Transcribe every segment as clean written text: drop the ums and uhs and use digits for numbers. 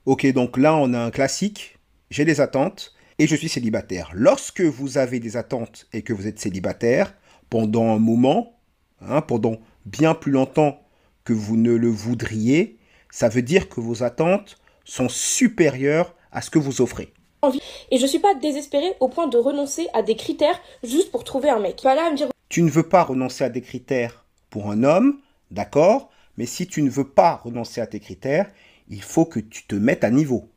Ok, donc là, on a un classique. J'ai des attentes et je suis célibataire. Lorsque vous avez des attentes et que vous êtes célibataire, pendant un moment, pendant bien plus longtemps que vous ne le voudriez, ça veut dire que vos attentes sont supérieures à ce que vous offrez. Et je suis pas désespérée au point de renoncer à des critères juste pour trouver un mec. Pas là à me dire... Tu ne veux pas renoncer à des critères pour un homme, d'accord, mais si tu ne veux pas renoncer à tes critères, il faut que tu te mettes à niveau.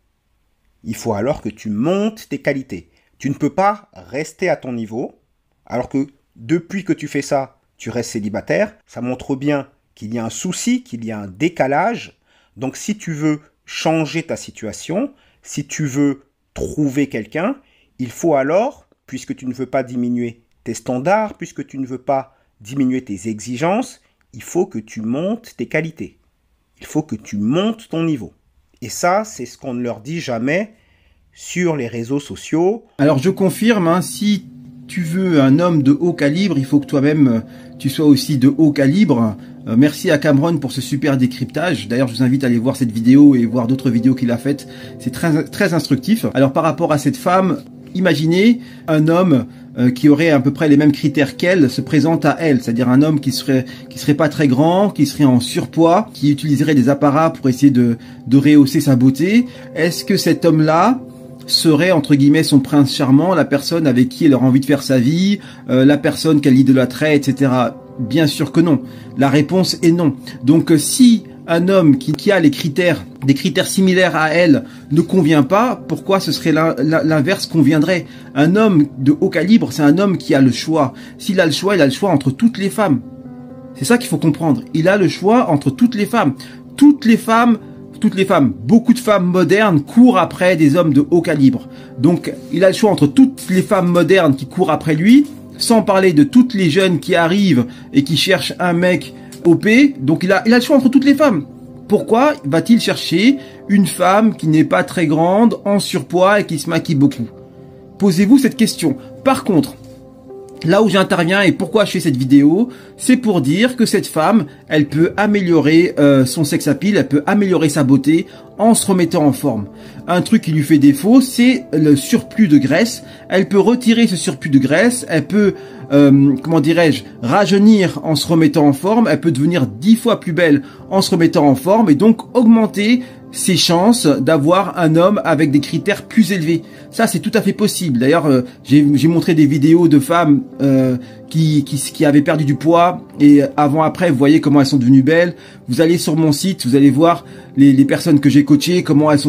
Il faut alors que tu montes tes qualités. Tu ne peux pas rester à ton niveau, alors que depuis que tu fais ça, tu restes célibataire. Ça montre bien qu'il y a un souci, qu'il y a un décalage. Donc si tu veux changer ta situation, si tu veux trouver quelqu'un, il faut alors, puisque tu ne veux pas diminuer tes standards, puisque tu ne veux pas diminuer tes exigences, il faut que tu montes tes qualités. Il faut que tu montes ton niveau. Et ça, c'est ce qu'on ne leur dit jamais sur les réseaux sociaux. Alors je confirme, si tu veux un homme de haut calibre, il faut que toi-même tu sois aussi de haut calibre. Merci à Cameron pour ce super décryptage. D'ailleurs, je vous invite à aller voir cette vidéo et voir d'autres vidéos qu'il a faites. C'est très instructif. Alors par rapport à cette femme, imaginez un homme qui aurait à peu près les mêmes critères qu'elle se présente à elle, c'est-à-dire un homme qui serait pas très grand, qui serait en surpoids, qui utiliserait des apparats pour essayer de rehausser sa beauté. Est-ce que cet homme-là serait entre guillemets son prince charmant, la personne avec qui elle aura envie de faire sa vie, la personne qu'elle idolâtrait, etc. Bien sûr que non. La réponse est non. Donc si un homme qui a des critères similaires à elle ne convient pas, pourquoi ce serait l'inverse conviendrait? Un homme de haut calibre, c'est un homme qui a le choix. S'il a le choix, il a le choix entre toutes les femmes. C'est ça qu'il faut comprendre. Il a le choix entre toutes les femmes. Toutes les femmes, beaucoup de femmes modernes courent après des hommes de haut calibre. Donc il a le choix entre toutes les femmes modernes qui courent après lui, sans parler de toutes les jeunes qui arrivent et qui cherchent un mec OP. Donc il a le choix entre toutes les femmes. Pourquoi va-t-il chercher une femme qui n'est pas très grande, en surpoids et qui se maquille beaucoup? Posez-vous cette question. Par contre, là où j'interviens et pourquoi je fais cette vidéo, c'est pour dire que cette femme, elle peut améliorer son sex appeal, elle peut améliorer sa beauté en se remettant en forme. Un truc qui lui fait défaut, c'est le surplus de graisse. Elle peut retirer ce surplus de graisse, elle peut, comment dirais-je, rajeunir en se remettant en forme, elle peut devenir 10 fois plus belle en se remettant en forme et donc augmenter ses chances d'avoir un homme avec des critères plus élevés. Ça, c'est tout à fait possible. D'ailleurs, j'ai montré des vidéos de femmes qui avaient perdu du poids et avant-après, vous voyez comment elles sont devenues belles. Vous allez sur mon site, vous allez voir les personnes que j'ai coachées, comment elles sont